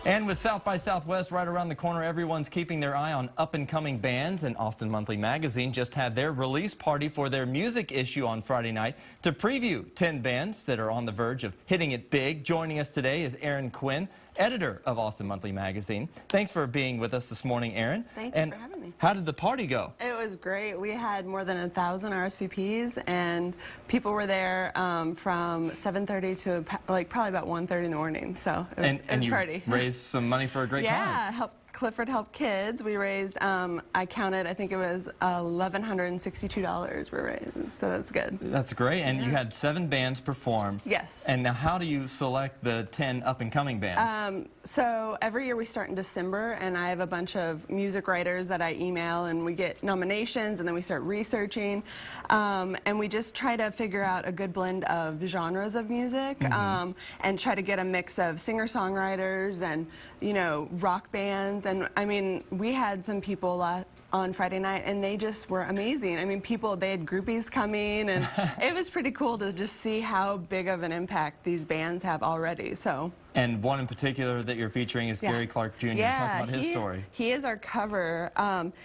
And with South by Southwest right around the corner, everyone's keeping their eye on up-and-coming bands, and Austin Monthly Magazine just had their release party for their music issue on Friday night to preview 10 bands that are on the verge of hitting it big. Joining us today is Erin Quinn, editor of Austin Monthly Magazine. Thanks for being with us this morning, Erin. Thank you for having me. How did the party go? It was great. We had more than 1,000 RSVPs, and people were there from 7:30 to probably about 1:30 in the morning. So it was, it was a party. You raised some money for a great cause. Yeah, Clifford Help Kids. We raised, I counted, I think it was $1,162 we raised, so that's good. That's great, and you had 7 bands perform. Yes. And now how do you select the 10 up-and-coming bands? So every year we start in December, and I have a bunch of music writers that I email, and we get nominations, and then we start researching, and we just try to figure out a good blend of genres of music, and try to get a mix of singer-songwriters and, you know, rock bands. And I mean, we had some people on Friday night, and they just were amazing. I mean, they had groupies coming, and it was pretty cool to just see how big of an impact these bands have already. So. And one in particular that you're featuring is Gary Clark Jr. Yeah, Talk about his story. He is our cover.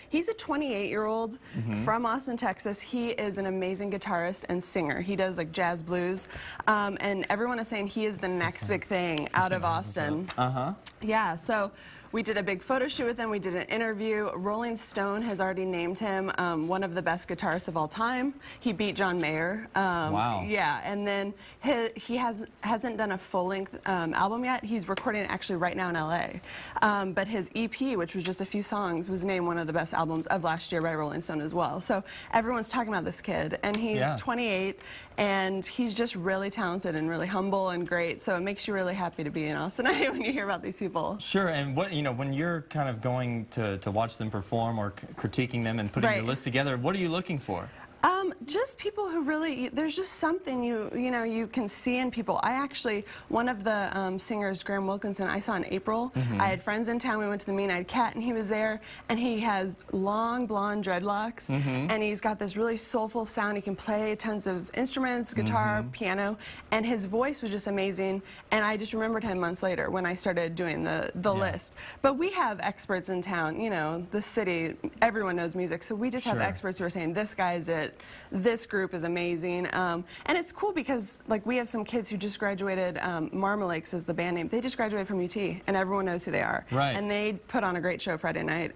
He's a 28-year-old from Austin, Texas. He is an amazing guitarist and singer. He does like jazz blues, and everyone is saying he is the next big thing out of Austin. Yeah, so we did a big photo shoot with him. We did an interview. Rolling Stone has already named him one of the best guitarists of all time. He beat John Mayer. Wow. Yeah, and then he hasn't done a full-length album yet. He's recording it actually right now in LA. But his EP, which was just a few songs, was named one of the best albums of last year by Rolling Stone as well. So everyone's talking about this kid, and he's 28, and he's just really talented and really humble and great. So it makes you really happy to be in Austin when you hear about these people. Sure, and when you're kind of going to watch them perform or critiquing them and putting your list together, what are you looking for? Just people who really, there's just something you can see in people. One of the singers, Graham Wilkinson, I saw in April. I had friends in town. We went to the Mean Eyed Cat, and he was there, and he has long blonde dreadlocks, and he's got this really soulful sound. He can play tons of instruments, guitar, piano, and his voice was just amazing. And I just remembered him months later when I started doing the list. But we have experts in town. You know, the city, everyone knows music, so we just have experts who are saying, this guy's it. This group is amazing, and it's cool because like we have some kids who just graduated. Marmalakes is the band name. They just graduated from UT, and everyone knows who they are. Right. And they put on a great show Friday night.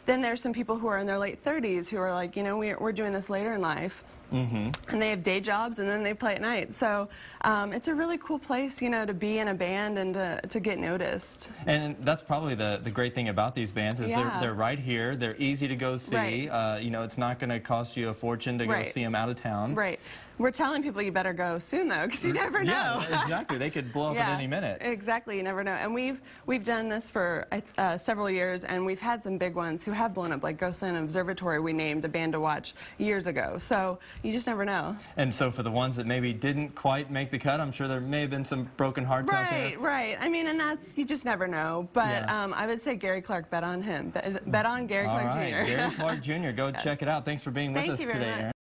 Then there's some people who are in their late 30s who are like, you know, we're doing this later in life. And they have day jobs, and then they play at night. So it's a really cool place, you know, to be in a band and to get noticed. And that's probably the great thing about these bands is they're right here. They're easy to go see. You know, it's not going to cost you a fortune to go see them out of town. Right. We're telling people you better go soon, though, because you never know. Yeah, exactly. They could blow up at any minute. Exactly. You never know. And we've done this for several years, and we've had some big ones who have blown up, like Ghostland Observatory. We named a band to watch years ago. So you just never know. And so for the ones that maybe didn't quite make the cut, I'm sure there may have been some broken hearts out there. Right. I mean, and you just never know. But I would say Gary Clark, bet on him. Bet on Gary Clark Jr. Gary Clark Jr. Go check it out. Thanks for being with us today, Erin.